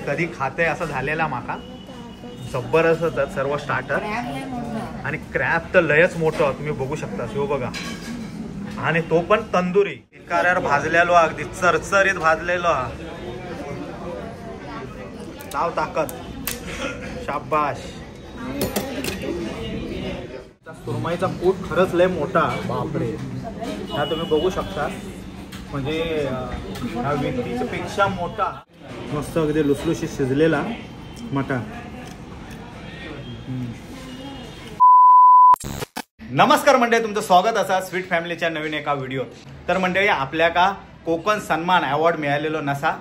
कधी खाते असं झालेला माका जबरदस्त होतात सर्व स्टार्टर आणि क्रॅब तर लयच मोठं तुम्ही बघू शकता शिव बघा आणि तो पण तंदुरी कारर भाजलेलो अगदी चरचरीत भाजलेलो हा नाव ताकद शाबाश सुरमईचा कूट खरंच लय मोठा बापरे हा तुम्ही बघू शकता म्हणजे ह्या व्यक्तीच्या पेक्षा मोठा मस्त अगदी लुसलुशीत शिजलेला मटा नमस्कार मंडळी तुमचं स्वागत असा स्वीट फॅमिलीच्या नवीन एका व्हिडिओत तर मंडळी आपल्या का कोकण सन्मान अवॉर्ड मिळालेलो नसा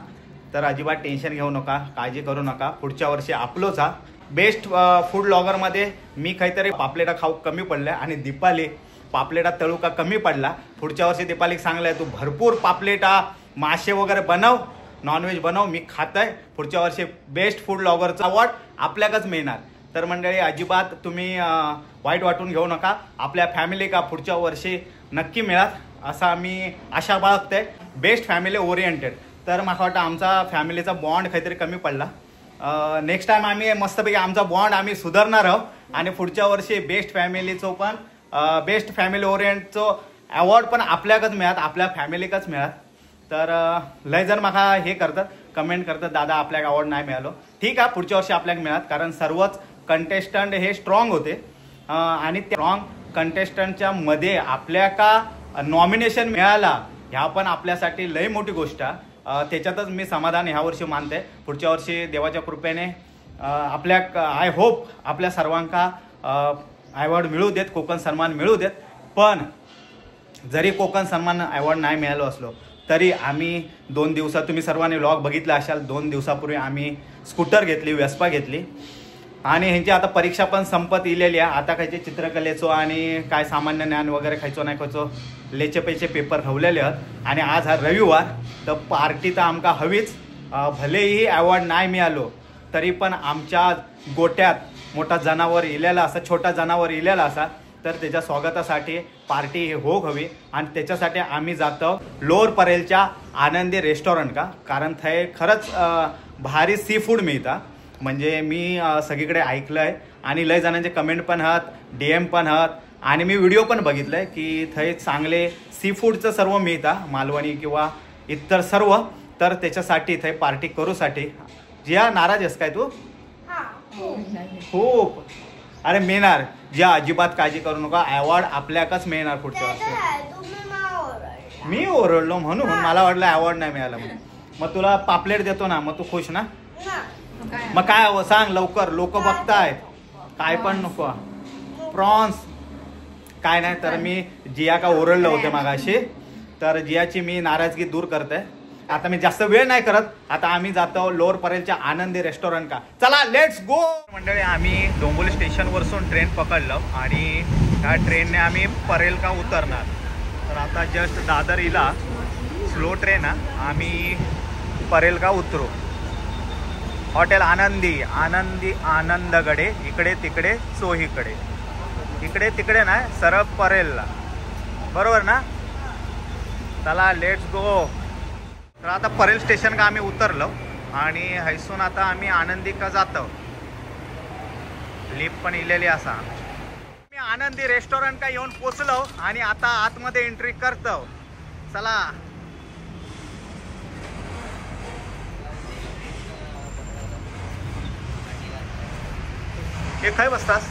तर अजिबात टेन्शन घेऊ नका काळजी करू नका पुढच्या वर्षी आपलोच हा बेस्ट फूड ब्लॉगरमध्ये मी काहीतरी पापलेटा खाऊ कमी पडल्या आणि दीपाली पापलेटा तळू का कमी पडला पुढच्या वर्षी दीपाली सांगलाय तू भरपूर पापलेटा मासे वगैरे बनव नॉनव्हेज बनव मी खाताय पुढच्या वर्षी बेस्ट फूड ब्लॉगरचा अवॉर्ड आपल्याकच मिळणार तर मंडळी अजिबात तुम्ही वाईट वाटून घेऊ नका आपल्या फॅमिली का पुढच्या वर्षी नक्की मिळात असा आम्ही आशा बाळगतोय बेस्ट फॅमिली ओरिएंटेड तर मला वाटतं आमचा फॅमिलीचा बॉन्ड काहीतरी कमी पडला नेक्स्ट टाइम आम्ही मस्तपैकी आमचा बॉन्ड आम्ही सुधारणार आहोत आणि पुढच्या वर्षी बेस्ट फॅमिलीचो पण बेस्ट फॅमिली ओरिएंटचो अवॉर्ड पण आपल्याकच मिळात आपल्या फॅमिलीकच मिळात तर लय जण मला हे करतात कमेंट करतात दादा आपल्याला अवॉर्ड नाही मिळालो ठीक आहे पुढच्या वर्षी आपल्याला मिळात कारण सर्वच कंटेस्टंट हे स्ट्रॉंग होते आणि त्या स्ट्रॉंग कंटेस्टंटच्या मध्ये आपल्या का नॉमिनेशन मिळाला ह्या पण आपल्यासाठी लय मोठी गोष्ट आहे त्याच्यातच मी समाधान ह्या वर्षी मानते पुढच्या वर्षी देवाच्या कृपेने आपल्या आय होप आपल्या सर्वांका अवॉर्ड मिळू देत कोकण सन्मान मिळू देत पण जरी कोकण सन्मान अवॉर्ड नाही मिळालो असलो तरी आम्ही 2 दिवसात तुम्ही सर्वांनी व्लॉग बघितला असाल 2 दिवसापूर्वी आम्ही स्कूटर घेतली वेस्पा घेतली आणि ह्यांची आता परीक्षा पण संपत इलेली आहे आता खायचे चित्रकलेचो आणि काय सामान्य ज्ञान वगैरे खायचो नाही खायचो लेचे पैचे पेपर ठेवलेले आहेत आणि आज हा रविवार तर पार्टी तर आमका हवीच भलेही अवॉर्ड नाही मिळालो तरी पण आमच्या गोट्यात मोठा जनावर इलेला असा छोटा जनावर इलेला असा तर त्याच्या स्वागतासाठी पार्टी हे होक हवी आणि त्याच्यासाठी आम्ही जातो लोअर परेलच्या आनंदी रेस्टॉरंट का कारण थंय खरंच भारी सी फूड मिळतं म्हणजे मी सगळीकडे ऐकलंय आणि लय जणांचे कमेंट पण आहात DM पण आहात आणि मी व्हिडिओ पण बघितलाय की थंय चांगले सी फूडचं सर्व मिळतं मालवणी किंवा इतर सर्व तर त्याच्यासाठी थंय पार्टी करूसाठी जिया नाराज आहेस काय तू खूप अरे मिळणार ज्या अजिबात काळजी करू नका अवॉर्ड आपल्याकच मिळणार पुढच्या वर्षी मी ओरडलो म्हणून मला वाटलं अवॉर्ड नाही मिळाला म्हणून मग तुला पापलेट देतो ना मग तू खुश ना मग काय हवं सांग लवकर लोक बघतायत काय पण नको प्रॉन्स काय नाही तर मी जिया का ओरडलं होते मागाशी तर जियाची मी नाराजगी दूर करते आता मी जास्त वेळ नाही करत आता आम्ही जातो लोअर परेलच्या आनंदी रेस्टॉरंट का चला लेट्स गो मंडळी आम्ही डोंबिवली स्टेशनवरसून ट्रेन पकडलो आणि ह्या ट्रेनने आम्ही परेल का उतरणार तर आता जस्ट दादर इला स्लो ट्रेन आम्ही परेल का उतरू हॉटेल आनंदी आनंदी आनंदगडे इकडे तिकडे चोहीकडे इकडे तिकडे नाही सरळ परेलला बरोबर ना चला लेट्स गो तर आता परेल स्टेशन का आम्ही उतरलो आणि हैसून आता आम्ही आनंदी का जातो लिफ्ट पण इलेली असा मी आनंदी रेस्टॉरंट का येऊन पोचलो आणि आता आतमध्ये एंट्री करतो चला हे काय बसतास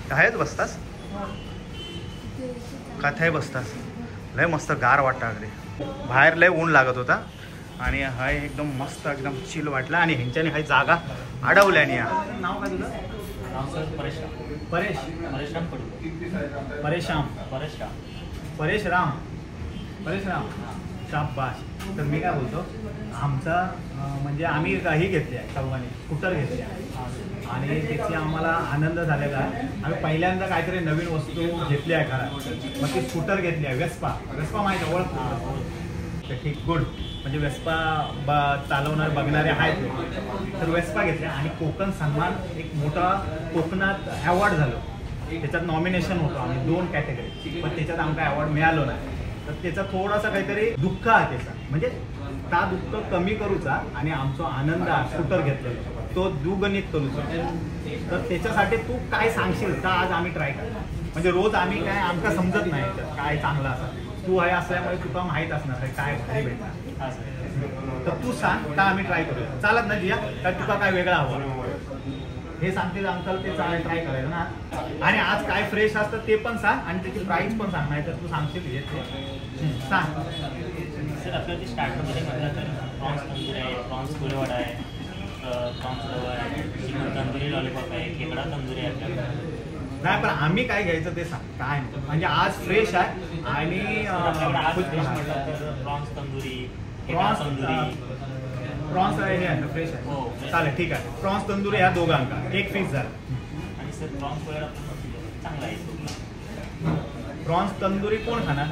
कायच बसतास काय बसतास लय मस्त गार वाटतं अगदी बाहेर लय ऊन लागत होता आणि हा एकदम मस्त एकदम चिल वाटला आणि ह्यांच्याने काही जागा अडवल्याने नाव काय तुझं परेश राम शाबाश तर मी काय बोलतो आमचा म्हणजे आम्ही काही घेतले आहे सर्वांनी स्कूटर घेतली आहे आणि त्याची आम्हाला आनंद झालेला आहे आम्ही पहिल्यांदा काहीतरी नवीन वस्तू घेतली आहे घरात मग ती स्कूटर घेतली आहे वेस्पा माहिती आहे ओळख ठीक गुड म्हणजे वेस्पा चालवणार बघणारे आहेत तर वेस्पा घेतल्या आणि कोकण सन्मान एक मोठा कोकणात अवॉर्ड झालं त्याच्यात नॉमिनेशन होतं आम्ही 2 कॅटेगरी पण त्याच्यात आमका अवॉर्ड मिळालो नाही तर त्याचा थोडासा काहीतरी दुःख आहे त्याचा, म्हणजे ता दुःख कमी करूचा आणि आमचा आनंद स्कूटर घेतलेला तो दुगणित करूचा. तर त्याच्यासाठी तू काय सांगशील तर आज आम्ही ट्राय करू. म्हणजे रोज आम्ही काय आमका समजत नाही काय चांगला असा, तू आहे असल्यामुळे तुला माहीत असणार काय भारी भेटणार. तर तू सांग का आम्ही ट्राय करू. चालत ना जिया, तर तुला काय वेगळा हवं हे सांगतील अंकल, ते ट्राय करायचं ना. आणि आज काय फ्रेश असतं ते पण सांग आणि त्याची प्राईस पण सांग, नाही तर तू सांगशील हे सांग. सर आपल्या स्टार्टरमध्ये म्हटलं तर प्रॉन्स तंदुरी आहे, प्रॉन्स कोळीवाडा आहे, प्रॉन्स रवा आहे, चिकन तंदुरी लॉलीपॉप आहे, खेकडा तंदुरी आहे आपल्याकडे. नाही पण आम्ही काय घ्यायचं ते सांग काय म्हणजे आज फ्रेश आहे. आणि prawns tandoori, prawns tandoori, prawns आहे हे आहे फ्रेश आहे. हो चालेल ठीक आहे. प्रॉन्स तंदुरी ह्या दोघांका एक पीस झाला. आणि सर प्रॉन्स कोळीवाडा चांगला आहे. प्रॉन्स तंदुरी कोण खाणार.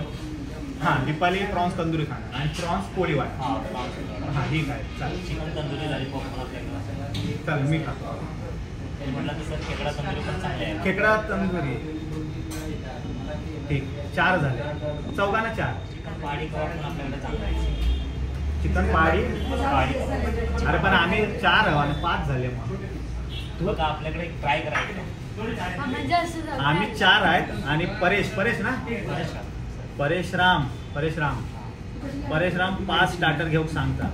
हां दीपाली प्रॉन्स तंदुरी खाणार आणि प्रॉन्स पोळीवाडा. हां प्रॉन्स. हां ठीक आहे चालेल. चिकन तंदुरी लॉलीपॉप पण आपल्याकडे. चालेल मी खातो. म्हटलं तर सर खेकडा तंदुरी पण चांगली आहे. खेकडा तंदुरी ठीक 4 झाले. चौघांना 4. चिकन पहाडी कबाब पण आपल्याकडे चांगला आहे. चिकन पहाडी. पहाडी अरे पण आम्ही 4 आणि 5 झाले. मग तू का आपल्याकडे ट्राय करायचं. आम्ही 4 आहेत आणि परेश ना परेश राम 5 स्टार्टर घेऊन सांगता.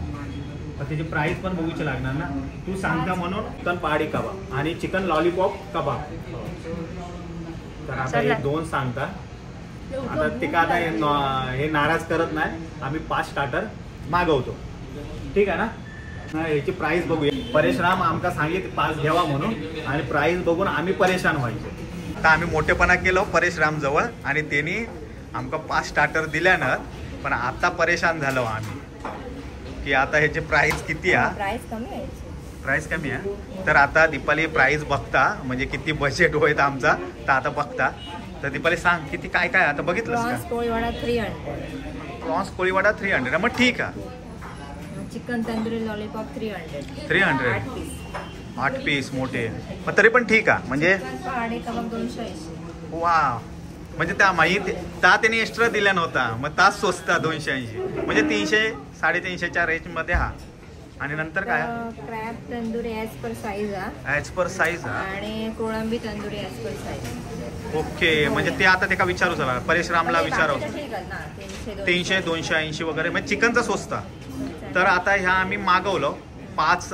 पण त्याची प्राइस पण बघूची लागणार ना. तू सांगता म्हणून चिकन पहाडी कबाब आणि चिकन लॉलीपॉप कबाब. तर आता हे 2 सांगता. आता ते का आता हे नाराज करत नाही. आम्ही 5 स्टार्टर मागवतो ठीक आहे ना. याची प्राइस बघूया. परेश राम आमका सांगितलं 5 घ्यावा म्हणून आणि प्राइस बघून आम्ही परेशान व्हायचे. तर आम्ही मोठेपणा केलो परेश राम जवळ आणि त्यांनी आमका 5 स्टार्टर दिल्यानं. पण आता परेशान झालो आम्ही की आता ह्याची प्राइस किती आहे. प्राइस कमी आहे. तर आता दीपाली प्राइस बघता म्हणजे किती बजेट होईल आमचा तर आता बघता. तर दीपाली सांग किती काय काय आता बघितलं का. प्रॉन्स कोळीवाडा 300. मग ठीक आहे. चिकन तंदुरी लॉलीपॉप 300 8 पीस मोठे. पण तरी पण ठीक आहे म्हणजे पहाडी कबाब 280. वा म्हणजे त्या माहिती त्यांनी एक्स्ट्रा दिल्या नव्हता. मग तास स्वस्त 280 म्हणजे 300 350च्या रेंजमध्ये हा. आणि नंतर काय crab tandoori as per size as per size आणि कोळंबी tandoori as per size. Okay म्हणजे ते आता ते का विचारू चला परेश रामला विचारू. 300 280 वगैरे म्हणजे चिकनचा स्वस्त. तर आता ह्या आम्ही मागवलं 5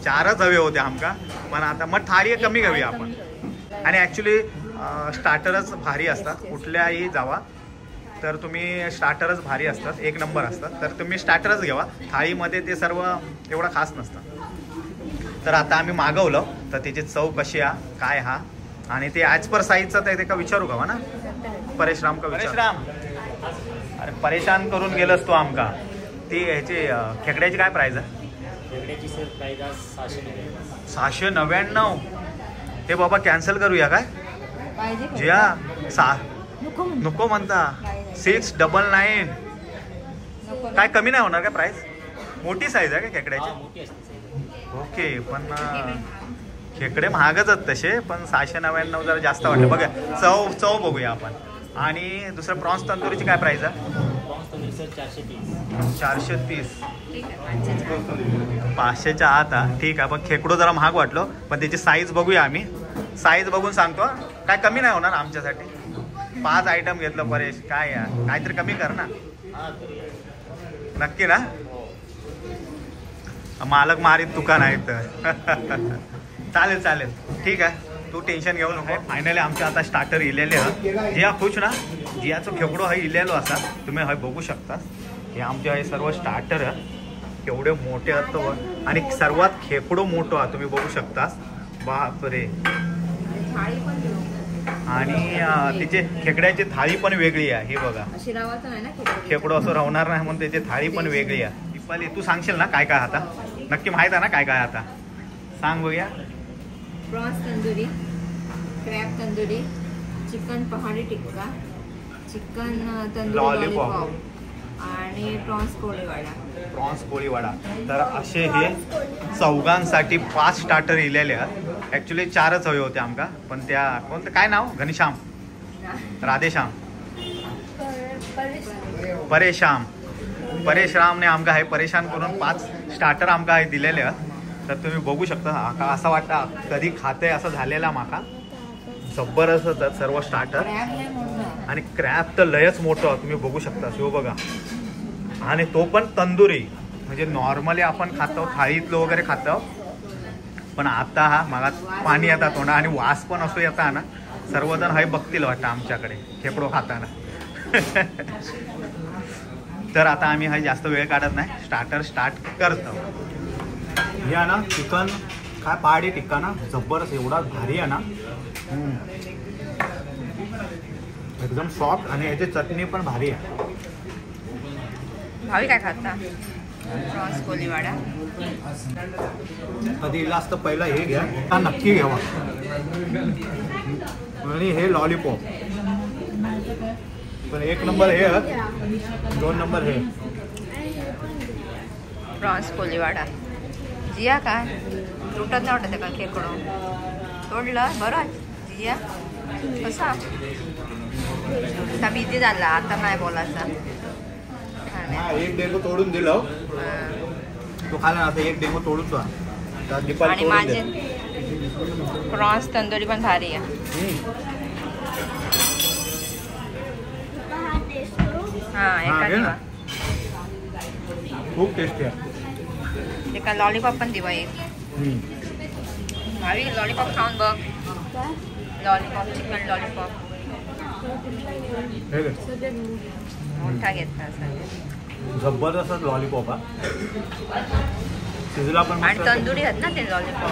4च हवे होते आमका. पण आता मग थाळी कमी घ्यावी आपण. आणि ॲक्च्युली स्टार्टरच भारी असतात कुठल्याही जावा तर तुम्ही स्टार्टरच भारी असतात एक नंबर असतात. तर तुम्ही स्टार्टरच घ्यावा. थाळीमध्ये ते सर्व एवढं खास नसतं. तर आता आम्ही मागवलं तर त्याची चव कशी आहे काय हा. आणि ते ॲज पर साईजचं ते का विचारू का ना परेश राम का. परेश राम अरे परेशान करून गेलंस तू आमका. ती ह्याची खेकड्याची काय प्राईज आहे. खेकड्याची सर प्राईज आज 699. ते बाबा कॅन्सल करूया काय जिया. नको म्हणता 699. काय कमी नाही होणार काय प्राईस. मोठी साईज आहे का खेकड्याची. ओके पण खेकडे महागच आहेत तसे. पण 699 जरा जास्त वाटलं. बघा चव बघूया आपण. आणि दुसरं प्रॉन्स तंदुरीची काय प्राईस आहे. 430. 500च्या आत आहे ठीक आहे. पण खेकडो जरा महाग वाटलो. पण त्याची साईज बघूया आम्ही. साईज बघून सांगतो. काय कमी नाही होणार आमच्यासाठी. 5 आयटम घेतलं परेश काय यार काहीतरी कमी कर ना. नक्की ना. मालक मारीत दुकान आहे तर चालेल ठीक आहे. तू टेन्शन घेऊ नको. फायनली आमचे आता स्टार्टर इलेले जिया खुश ना. जियाचं खेकडो हा इलेलो असा तुम्ही हा बघू शकता. हे आमचे हे सर्व स्टार्टर केवढे मोठे असतं आणि सर्वात खेकडो मोठं आहे तुम्ही बघू शकता. बापरे. आणि तिचे खेकड्याची थाळी पण वेगळी आहे. हे बघा खेकडो असं राहणार नाही म्हणून त्याची थाळी पण वेगळी आहे. दीपाली तू सांगशील ना काय काय आता नक्की माहित आहे ना काय काय आता सांग बघूया. Prawns tandoori, crab tandoori, chicken पहाडी टिक्का, चिकन तंदुरी लॉलीपॉप आणि प्रॉन्स कोळीवाडा. तर असे हे चौघांसाठी 5 स्टार्टर इलेले आहेत. ॲक्च्युली 4च हवे होते आमका. पण त्या कोणतं काय नाव घनश्याम राधेश्याम परेशरामने आमका हे परेशान करून 5 स्टार्टर आमका हे दिलेले आहेत. तर तुम्ही बघू शकता. आका असं वाटतं कधी खाते असं झालेला माका. जबरदस्त होतात सर्व स्टार्टर. आणि क्रॅब तर लयच मोठं तुम्ही बघू शकता. शिव बघा. आणि तो पण तंदुरी. म्हणजे नॉर्मली आपण खातो थाळीतलं वगैरे खातो, पण आता हा मागात पाणी येतात तोंडा आणि वास पण असो येता ना. सर्वजण हे बघतील वाटतं आमच्याकडे खेकडो खाताना. तर आता आम्ही हा जास्त वेळ काढत नाही, स्टार्टर स्टार्ट करतो. हे आहे ना चिकन काय पहाडी टिक्का ना, जबरदस्त एवढा भारी आहे ना. एकदम सॉफ्ट आणि याची चटणी पण भारी आहे. भावी काय खाता? प्रॉन्स कोलीवाडा. कधी जास्त पहिला हे घ्या, हा नक्की घ्यावा. आणि हे लॉलीपॉप पण 1 नंबर हे, 2 नंबर हे. प्रॉन्स कोलीवाडा. जिया काय तुटत नाही वाटत का खेकडो? तोडलं बरं जिया. कसा आता बिझी झाला, आता नाही बोलायचा. हा 1 डेंगू तोडून दिलं तो खाला. आता 1 डेंगू तोडून तो. आणि माझे प्रॉन्स तंदुरी पण भारी आहे. हा खूप टेस्टी आहे. एका लॉलीपॉप पण दिवा एक. भावी लॉलीपॉप खाऊन बघ. लॉलीपॉप चिकन लॉलीपॉप मोठा घेतला. जबरदस्त लॉलीपॉप हा. शिजला पण आणि तंदुरी आहेत ना ते लॉलीपॉप.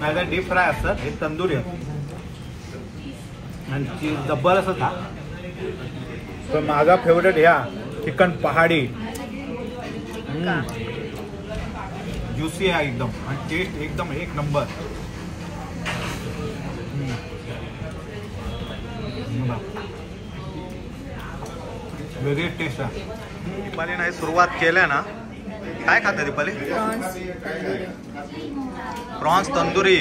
नाही डीप फ्राय असतात, हे तंदुरी आहेत. आणि जबरदस्त हा. तर माझा फेवरेट ह्या चिकन पहाडी. ज्युसी आहे एकदम आणि टेस्ट एकदम 1 नंबर. वेगळी टेस्ट आहे. दीपालीने हे सुरुवात केल्या ना. काय खाता दीपाली? प्रॉन्स तंदुरी.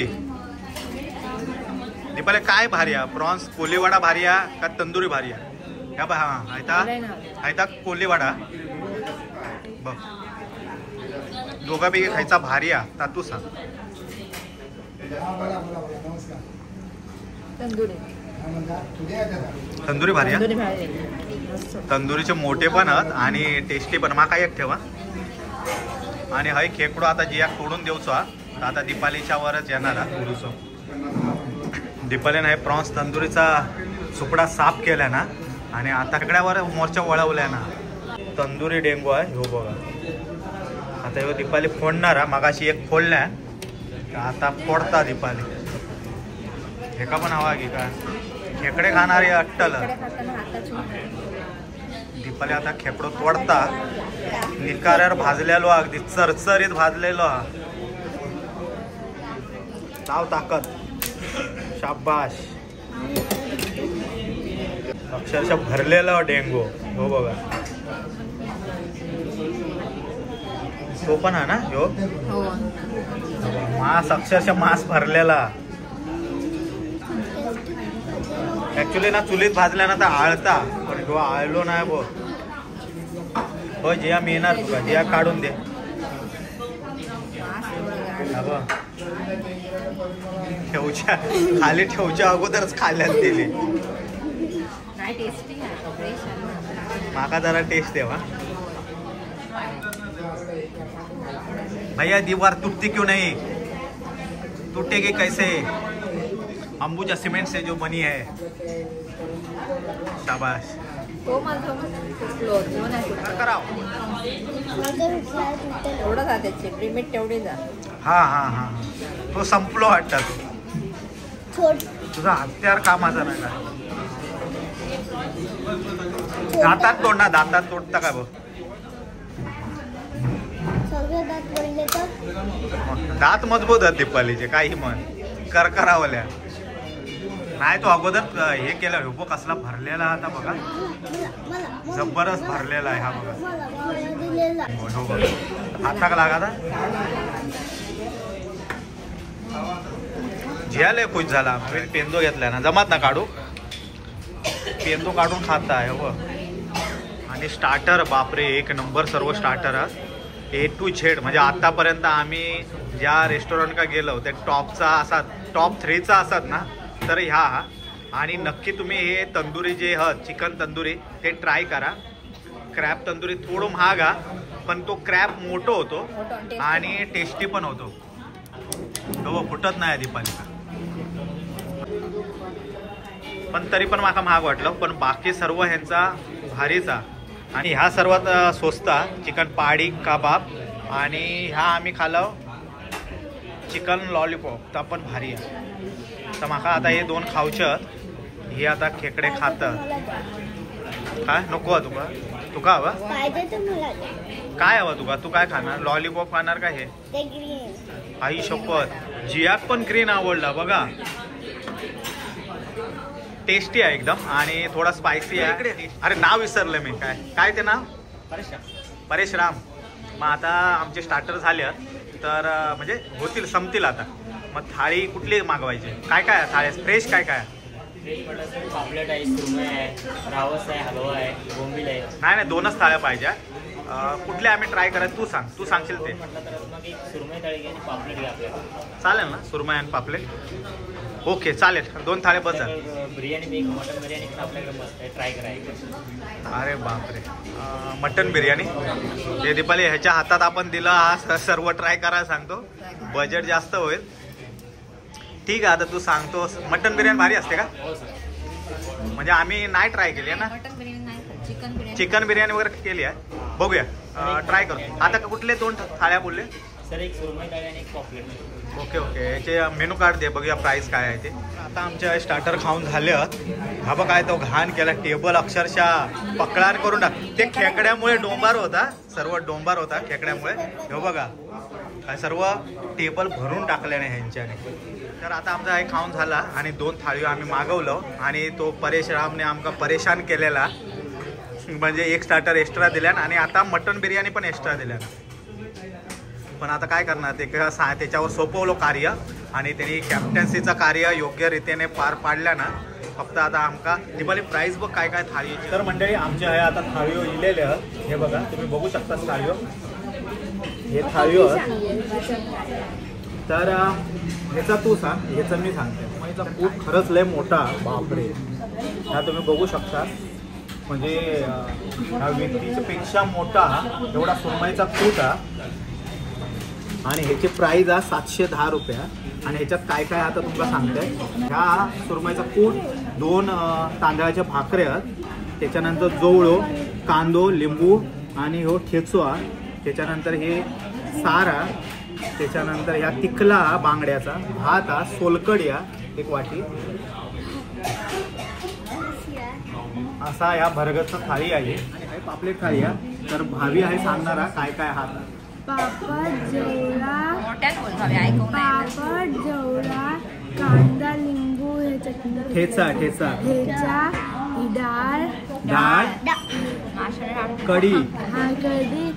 दीपाली काय भारी आहे? प्रॉन्स कोलीवाडा भारी आहे का तंदुरी भारी आहे? ह्या बा हा आयता कोलीवाडा बघ. दोघांपैकी खायचा भारी आहे ता तू सांग. तंदुरी भारी आहे. तंदुरीचे मोठे पण आहेत आणि टेस्टी पण. माका एक ठेवा. आणि हय खेकडो आता जिया तोडून देऊचो हा. आता दीपालीच्या वरच येणार हा थोडंसं. दीपालीने हे प्रॉन्स तंदुरीचा सुपडा साफ केला ना आणि आता खेकड्यावर मोर्चा वळवल्या ना. तंदुरी डेंगू आहे हो बघा. आता ह्यो दीपाली फोडणार हा. मागाशी एक फोडल्या, आता फोडता दीपाली. हेका पण हवा की का खेकडे खाणारी अट्टल. दीपाली आता खेकडो तोडता. निकाऱ्यावर भाजलेलो अगदी चरचरीत भाजलेलो. नाव ताकद. शाबाश. अक्षरशः भरलेला डेंगू हो बघा. तो पण आहे ना ह्यो. मांस अक्षरशः मांस भरलेला. ऍक्च्युली ना चुलीत भाजल्या ना तर आळता, पण ह्यो आळलो नाही बघ. हो जिया मी येणार तुका. जिया काढून दे. ठेवच्या खाली ठेवच्या अगोदरच खाल्यात दिली. माका जरा टेस्ट देवा भैया. दीवार टूटती क्यों नहीं? टूटेगी कैसे? अंबुजा सीमेंट से जो बनी है. शाबाश. हा हा हा तो संपलो वाटतात. तुझा हत्यार कामाचा नाही का? दातात तोड ना. दातात तोडता का बघ. दात मजबूत आहेत दीपालीचे. काही म्हण करकरावल्या नाही. तो अगोदर हे केलं. हो कसला भरलेला आता बघा. जबरदस्त भरलेला आहे हा बघा. हो बघा हाताक लागा. झियाले खुश झाला. पेंदो घेतला ना. जमात ना काढू. पेंदो काढून खाताय हो. आणि स्टार्टर बापरे एक नंबर सर्व स्टार्टर A to Z. म्हणजे आतापर्यंत आम्ही ज्या रेस्टॉरंट का गेलो ते टॉपचा असा टॉप 3चा असत ना तर ह्या. आणि नक्की तुम्ही हे तंदुरी जे चिकन तंदुरी ते ट्राय करा. क्रॅब तंदुरी थोडं महाग पण तो क्रॅब मोठो होतो आणि टेस्टी पण होतो. हो फुटत नाही दीपालिका पण तरी पण माका महाग वाटलं. पण बाकी सर्व ह्यांचा भारीचा. आणि ह्या सर्वात स्वस्त चिकन पहाडी कबाब. आणि ह्या आम्ही खालो चिकन लॉलीपॉप तर पण भारी आहे. तर माका आता हे 2 खावचत. हे आता खेकडे खातं काय नको तुका तुका हवा काय हवं तुका तू काय खाणार लॉलीपॉप खाणार का हे आई शपथ जियाक पण ग्रीन आवडला बघा. टेस्टी आहे एकदम आणि थोडा स्पायसी आहे. अरे नाव विसरलं मी काय काय ते नाव परेश राम. मग आता आमचे स्टार्टर झाले तर म्हणजे होतील संपतील आता. मग थाळी कुठली मागवायची काय काय थाळी फ्रेश काय काय पापलेट आहे सुरमई आहे रावस आहे हलवा आहे बोंबील आहे. नाही 2च थाळ्या पाहिजे. कुठले आम्ही ट्राय करायचं तू सांग तू सांगशील ते. म्हटलं तर मग एक सुरमई थाळी घ्या आणि पापलेट घ्या आपल्याला चालेल ना सुरमई आणि पापलेट. ओके चालेल 2 थाळे बस झाले. बिर्याणी मटन बिर्याणी पण आपल्याकडे मस्त आहे ट्राय करायचं. अरे बापरे मटन बिर्याणी ते दीपाली ह्याच्या हातात आपण दिला हा सर्व ट्राय करायला सांगतो. बजेट जास्त होईल. ठीक आहे आता तू सांगतो. मटन बिर्याणी भारी असते का म्हणजे आम्ही नाही ट्राय केली आहे ना. चिकन बिर्याणी वगैरे केली आहे बघूया ट्राय करू. आता कुठले 2 थाळ्या बोलले सर एक सुरमई थाळी आणि एक पापलेट. ओके ओके याचे मेनू कार्ड दे बघूया प्राईस काय आहे ते. आता आमच्या स्टार्टर खाऊन झाले हा बघ काय तो घाण केला टेबल अक्षरशः पकडार करून टाक. ते खेकड्यामुळे डोंबार होता सर्व डोंबार होता खेकड्यामुळे. हे बघा काय सर्व टेबल भरून टाकल्याने ह्यांच्याने. तर आता आमचा हे खाऊन झाला आणि 2 थाळी आम्ही मागवलं आणि तो परेश रामने आमका परेशान केलेला. म्हणजे एक स्टार्टर एक्स्ट्रा दिल्यान आणि आता मटन बिर्याणी पण एक्स्ट्रा दिल्यान. पण आता काय करणार ते त्याच्यावर सोपवलं कार्य आणि त्यांनी कॅप्टन्सीचं कार्य योग्य रीतीने पार पाडल्या ना. फक्त आता आमका दिवाळी प्राईस बघ काय काय थाळी. तर मंडळी आमच्या हे आता थाळीवर इलेले हे बघा तुम्ही बघू शकता थाळीवर हे थाळीवर. तर ह्याचा तू सांग ह्याचं मी सांगते. ह्याचा खूप खरंच लय मोठा बापरे हा तुम्ही बघू शकता. म्हणजे ह्या व्यक्तीपेक्षा मोठा एवढा सुरमईचा कूट आणि ह्याची प्राईज आहे 710 रुपये. आणि ह्याच्यात काय काय आता तुम्हाला सांगते. ह्या सुरमईचा कूट 2 तांदळाच्या भाकऱ्या त्याच्यानंतर जवळो कांदो लिंबू आणि हो ठेचो. त्याच्यानंतर हे सारा त्याच्यानंतर ह्या तिखला बांगड्याचा भात सोलकड्या 1 वाटी असा या भरगतचा थाळी आहे. आणि पापलेट थाळी आहे. तर भावी आहे सांगणारा काय काय हात पापड जवळा कांदा लिंबू हे चटणी ठेचा ठेचा डाळ कढी कढी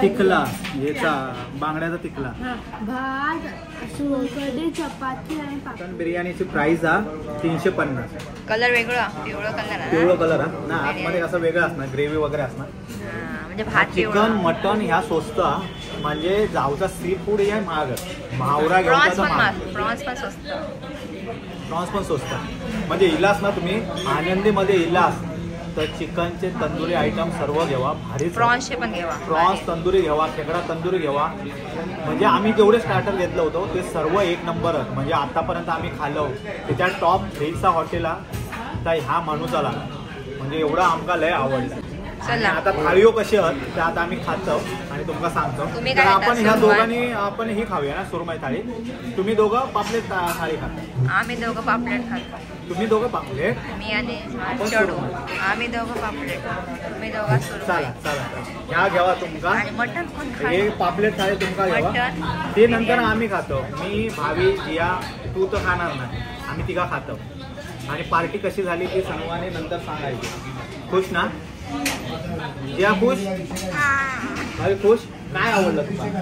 तिखला याचा बांगड्याचा तिखला भात कढी चपाती आणि चिकन बिर्याणीची प्राइस हा 350. कलर वेगळा पिवळा कलर ना आतमध्ये असं वेगळं असणार ग्रेव्ही वगैरे असणार. म्हणजे भात चिकन मटन ह्या स्वस्त म्हणजे जाऊचा सी फूड हे महाग भावरा प्रॉन्स पण स्वस्त. म्हणजे इलास ना तुम्ही आनंदीमध्ये इलास तर चिकनचे तंदुरी आयटम सर्व घेवा भारी. प्रॉन्सचे पण घेवा प्रॉन्स तंदुरी घेवा खेकडा तंदुरी घेवा. म्हणजे आम्ही जेवढे स्टार्टर घेतलं होतं ते सर्व 1 नंबरच. म्हणजे आतापर्यंत आम्ही खाल्लो त्याच्या टॉप 3चा हॉटेलला तर ह्या माणूस आला म्हणजे एवढा आमका लय आवडला. आता थाळीओ कशी आहेत ते आता आम्ही खातो आणि तुम्हाला सांगतो. तर आपण ह्या दोघांनी आपण ही खाऊया ना सुरमई थाळी. तुम्ही दोघं पापलेट थाळी खाता. आम्ही दोघं पापलेट खातो. तुम्ही दोघं पापलेट मी आणि चढू आम्ही दोघं पापलेट तुम्ही दोघं चला चला ह्या घेवा तुमका. मटन कोण हे पापलेट थाळी तुमका घेवा. ते नंतर आम्ही खातो. मी भावी जिया तू तर खाणार नाही आम्ही तिघा खातो. आणि पार्टी कशी झाली ती सर्वांनी नंतर सांगायची. खुश ना जिया खुश भावी खुश. काय आवडलं तुम्हाला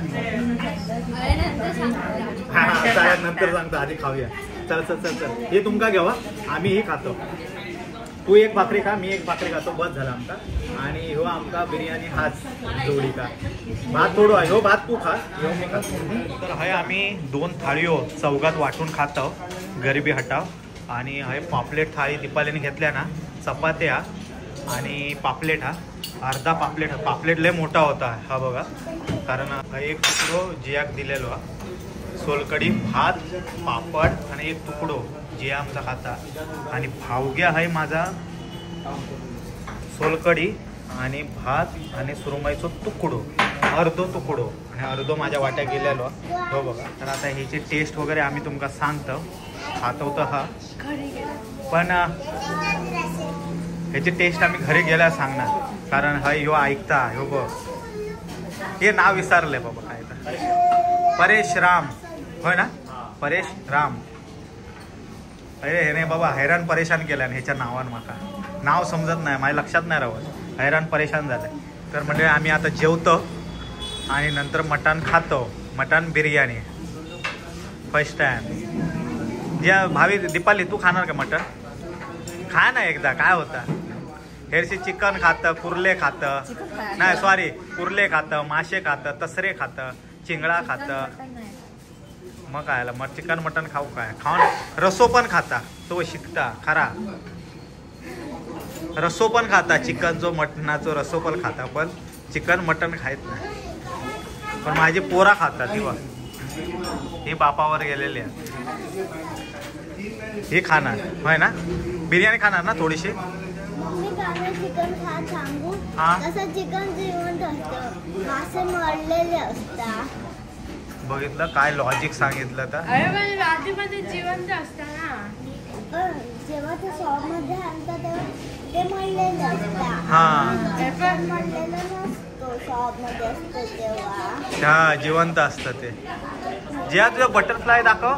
नंतर सांगतो आधी खाऊया. चल चल चल चल हे तुमका घेवा आम्ही ही खातो. तू एक भाकरी खा, मी एक भाकरी खातो, बस झाला आमचा. आणि ह्यो आमका बिर्याणी हाच जोडी का. भात थोडो आहे, ह्यो भात तू खा, ह्यो मी खातो. तर हय आम्ही 2 थाळीओ चौघात वाटून खातो, गरिबी हटाव. आणि हय पापलेट थाळी दीपालीने घेतल्या ना, चपात्या आणि पापलेट हा अर्धा पापलेट. पापलेट लय मोठा होता हा बघा, कारण हा एक तुकडो जियाक दिलेलो हा. सोलकडी, भात, पापड आणि एक तुकडो जिया आमचा खाता. आणि भावग्या आहे माझा सोलकडी आणि भात आणि सुरमईचो तुकडो, अर्धो तुकडो आणि अर्धो माझ्या वाट्या गेलेलो हो बघा. तर आता ह्याची टेस्ट वगैरे आम्ही तुमका सांगतो, खातो तर हा, पण ह्याची टेस्ट आम्ही घरी गेल्यावर सांगणार, कारण हय ह्यो ऐकता. ह्यो बघ, हे नाव विसरले बाबा काय तर, परेश राम होय ना, परेश राम. अरे हे नाही बाबा, हैराण परेशान केल्यान ह्याच्या नावानं. माका नाव समजत नाही, माझ्या लक्षात नाही राहत, हैराण परेशान झालंय. तर म्हणजे आम्ही आता जेवतो आणि नंतर मटण खातो, मटण बिर्याणी फर्स्ट टाइम. ज्या भावी दीपाली तू खाणार का मटण? खा ना एकदा, काय होता. हेरशी चिकन खातं, कुर्ले खातं, नाही सॉरी कुर्ले खातं, मासे खातं, तसरे खातं, चिंगळा खातं. मग काय मग चिकन मटन खाऊ काय, खाऊन रसो पण खाता, तो शिकता खरा. रसो पण खाता, चिकनचो मटणाचो रसो पण खाता, पण चिकन मटन खायत नाही. पण माझी पोरा खातात ही बापावर गेलेली आहे. ही खाणार होय ना, बिर्याणी खाणार ना थोडीशी. चिकन खा सांगू, तसं चिकन जिवंत असतं, मासे मरलेले असतात. बघितलं काय लॉजिक सांगितलं तर. अरे पण रात्रीमध्ये जिवंत असतं ना, जेव्हा ते शॉपमध्ये आणतात तेव्हा ते मरलेले असतात. हा मरलेलं नसतो, शॉपमध्ये असतं तेव्हा. हा जिवंत असतं ते. जे तुझं बटरफ्लाय दाखव,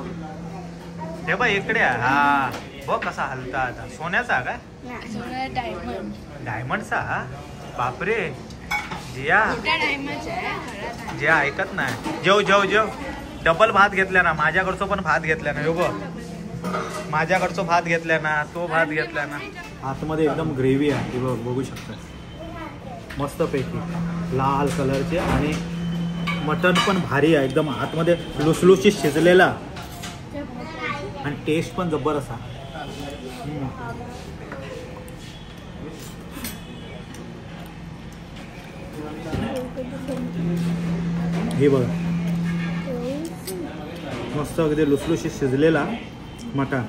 हे बघ इकडे. हा बघ कसा हलता आता. सोन्याचा काय? डायमंडचा? बापरे जिया, जिया ऐकत नाही. जेव जेव जेव, डबल भात घेतल्या ना, माझ्याकडचं पण भात घेतल्या ना. बघ माझ्याकडचं भात घेतल्या ना, तो भात घेतल्या ना. आतमध्ये एकदम ग्रेव्ही आहे, बघ बघू शकता, मस्तपैकी लाल कलरचे. आणि मटण पण भारी आहे एकदम, आतमध्ये लुसलुशीत शिजलेला आणि टेस्ट पण जबरदस्त आहे. हे बघा मस्त अगदी लुसलुशीत शिजलेला मटण.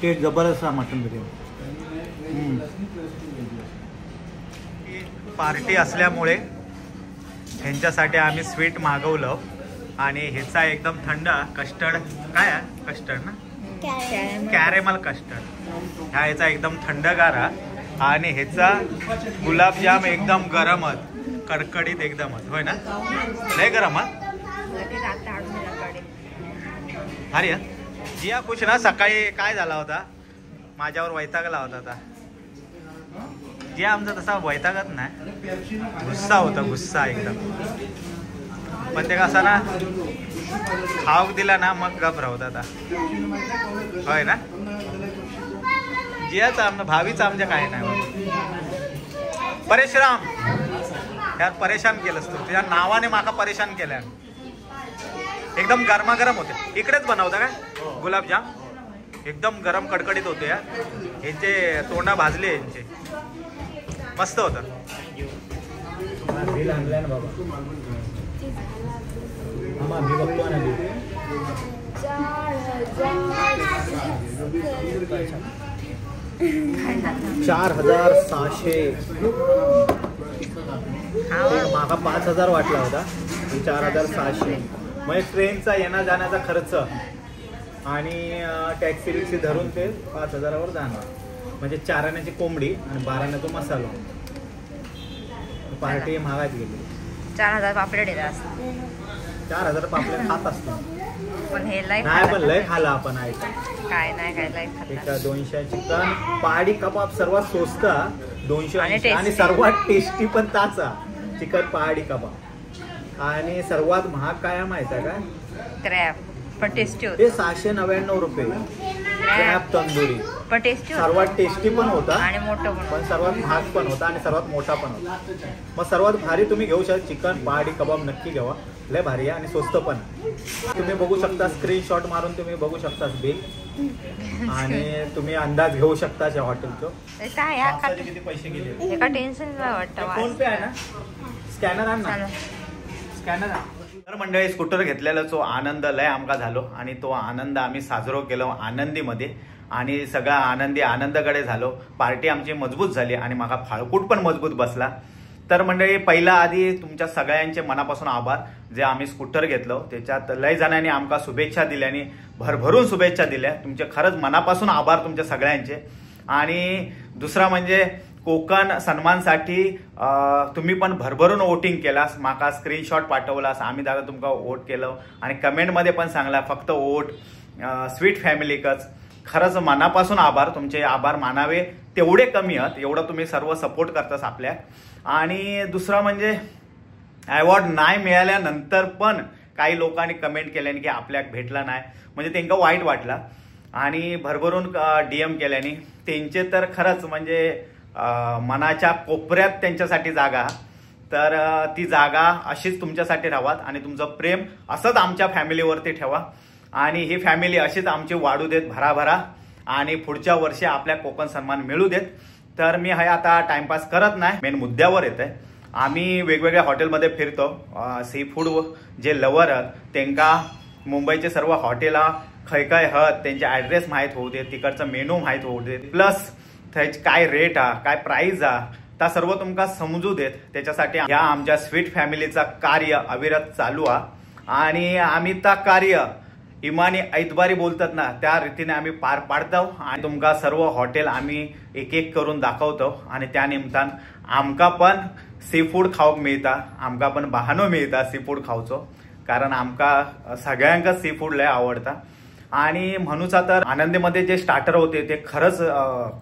टेस्ट जबरदस्त आहे मटण बिर्याणी. पार्टी असल्यामुळे ह्यांच्यासाठी आम्ही स्वीट मागवलं. आणि ह्याचा एकदम थंड कस्टर्ड, काय आहे कस्टर्ड ना, कॅरेमल कस्टर्ड. ह्याचा एकदम थंडगार आहे. आणि ह्याचा गुलाबजाम एकदम गरमच, कडकडीत एकदमच होय ना, लय गरम. अरे जिया खुश ना. सकाळी काय झाला होता, माझ्यावर वैतागला होता. आता जिया आमचा तसा वैतागत नाही, गुस्सा होता, गुस्सा एकदम. पण ते कसं ना, खाऊ दिला ना मग गप राहत आता होय ना. जियाचं आमचं भावीचं आमच्या काय नाही. परेशराम यार परेशान केलंस तू, तुझ्या नावाने माका परेशान केल्या. एकदम गरमागरम होते. इकडेच बनवता काय गुलाबजाम, एकदम गरम कडकडीत होते यार. यांचे तोंडा भाजले यांचे, मस्त होतं. बिल आणलंय ना बाबा, मी बघतो ना. 4,600. मागा 5,000 वाटला होता, 4,600. म्हणजे ट्रेनचा येण्या जाण्याचा खर्च आणि टॅक्सी रिक्सी धरून ते 5,000वर जाणार. म्हणजे 4 आण्याची कोंबडी आणि 12 आण्याचा मसाला. पार्टी महागात गेली. 4,000 पापलेट येतात. 4,000 पापलेट खात असतो, पण हे नाही पण लय खाला आपण. काय नाही काय लय एका 200 चिकन. पहाडी कबाब सर्वात स्वस्त 280 आणि सर्वात टेस्टी पण ताचा चिकन पहाडी कबाब. आणि सर्वात महाग काय माहिती आहे का? पण टेस्टी हे होतं 699 रुपये क्रॅब तंदुरी. पण टेस्टी सर्वात टेस्टी पण होता आणि मोठं पण पण सर्वात महाग पण होता आणि सर्वात मोठा पण होता. मग सर्वात भारी तुम्ही घेऊ शकता चिकन पहाडी कबाब नक्की घ्यावा. लय भारी आहे आणि स्वस्त पण. तुम्ही बघू शकता स्क्रीनशॉट मारून तुम्ही बघू शकता बिल आणि तुम्ही अंदाज घेऊ शकता या हॉटेलचं काय या किती पैसे गेले. एका टेन्शन वाटतं फोन पे आहे ना स्कॅनर आण ना स्कॅनर आण. तर मंडळी स्कूटर घेतलेला जो आनंद लय आमका झालो आणि तो आनंद आम्ही साजरो केलो आनंदीमध्ये आणि सगळा आनंदाकडे झालो. पार्टी आमची मजबूत झाली आणि माका फाळकूट पण मजबूत बसला. तर मंडळी पहिला आधी तुमच्या सगळ्यांचे मनापासून आभार जे आम्ही स्कूटर घेतलो त्याच्यात लय जणांनी आमका शुभेच्छा दिल्या आणि भरभरून शुभेच्छा दिल्या. तुमचे खरंच मनापासून आभार तुमच्या सगळ्यांचे. आणि दुसरा म्हणजे कोकण सन्मानसाठी तुम्ही पण भरभरून वोटिंग केलास माका स्क्रीनशॉट पाठवलास आम्ही दादा तुमका वोट केलं आणि कमेंटमध्ये पण सांगला फक्त वोट स्वीट फॅमिलीकच. खरंच मनापासून आभार. तुमचे आभार मानावे तेवढे कमी आहेत एवढं तुम्ही सर्व सपोर्ट करतास आपल्या. आणि दुसरा म्हणजे अवॉर्ड नाही मिळाल्यानंतर पण काही लोकांनी कमेंट केल्याने की आपल्याक भेटला नाही म्हणजे त्यांना वाईट वाटला आणि भरभरून DM केल्याने त्यांचे तर खरंच म्हणजे मनाच्या कोपऱ्यात त्यांच्यासाठी जागा. तर ती जागा अशीच तुमच्यासाठी राहावात आणि तुमचं प्रेम असंच आमच्या फॅमिलीवरती ठेवा आणि ही फॅमिली अशीच आमची वाढू देत भराभरा आणि पुढच्या वर्षी आपल्या कोकण सन्मान मिळू देत. तर मी हे आता टाइमपास करत नाही मेन मुद्द्यावर येत आहे. आम्ही वेगवेगळ्या हॉटेलमध्ये फिरतो. सी फूड जे लवर आहेत त्यांना मुंबईचे सर्व हॉटेला खय काय हत त्यांचे ॲड्रेस माहीत होऊ देत तिकडचं मेनू माहीत होऊ देत प्लस त्याची काय रेट हा काय प्राइस हा त्या सर्व तुमका समजू देत. त्याच्यासाठी या आमच्या स्वीट फॅमिलीचा कार्य अविरत चालू आहे आणि आम्ही त्या कार्य इमानी ऐतबारी बोलतात ना त्या रीतीने आम्ही पार पाडतो आणि तुमका सर्व हॉटेल आम्ही एक एक करून दाखवतो आणि त्या निमित्तान आमका पण सी फूड खाऊक मिळता आमका पण बहानो मिळता सी फूड खाऊचो कारण आमका सगळ्यांका सी फूड लय आवडता. आणि म्हणूचा तर आनंदीमध्ये जे स्टार्टर होते ते खरंच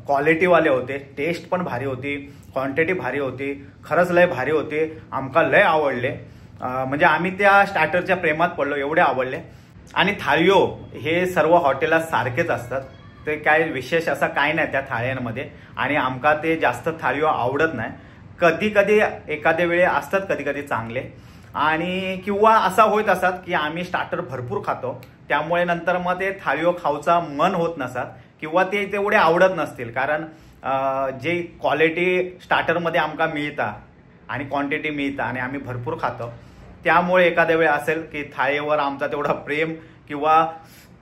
क्वालिटीवाले होते. टेस्ट पण भारी होती क्वांटिटी भारी होती खरंच लय भारी होते. आमका लय आवडले म्हणजे आम्ही त्या स्टार्टरच्या प्रेमात पडलो एवढे आवडले. आणि थाळियो हे सर्व हॉटेलला सारखेच असतात ते काय विशेष असा काय नाही त्या थाळ्यांमध्ये आणि आमका ते जास्त थाळियो आवडत नाही. कधी कधी एखाद्या वेळे असतात कधी कधी चांगले आणि किंवा असा होत असतात की आम्ही स्टार्टर भरपूर खातो त्यामुळे नंतर मग ते थाळियो खाऊचा मन होत नसतात किंवा ते तेवढे आवडत नसतील कारण जे क्वालिटी स्टार्टरमध्ये आमका मिळता आणि क्वांटिटी मिळता आणि आम्ही भरपूर खातो त्यामुळे एखाद्या वेळ असेल की थाळीवर आमचा तेवढा प्रेम किंवा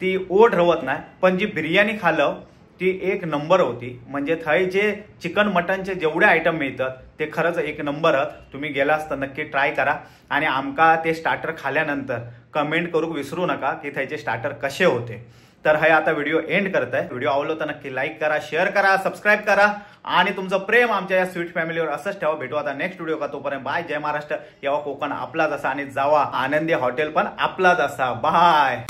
ती ओढ रवत नाही. पण जी बिर्याणी खाल्लं ती एक नंबर होती. म्हणजे थंय जे चिकन मटनचे जेवढे आयटम मिळतात ते खरंच एक नंबर आहेत. तुम्ही गेलास तर नक्की ट्राय करा आणि आमका ते स्टार्टर खाल्यानंतर कमेंट करू विसरू नका की थंयचे स्टार्टर कसे होते. तर हे आता व्हिडिओ एंड करत आहे. व्हिडिओ आवडला तर नक्की लाईक करा शेअर करा सबस्क्राईब करा आणि तुमचं प्रेम आमच्या या स्वीट फॅमिलीवर असंच ठेवा. भेटू आता नेक्स्ट व्हिडिओ का तोपर्यंत बाय. जय महाराष्ट्र. यावा कोकण आपलाच असा आणि जावा आनंदी हॉटेल पण आपलाच असा. बाय.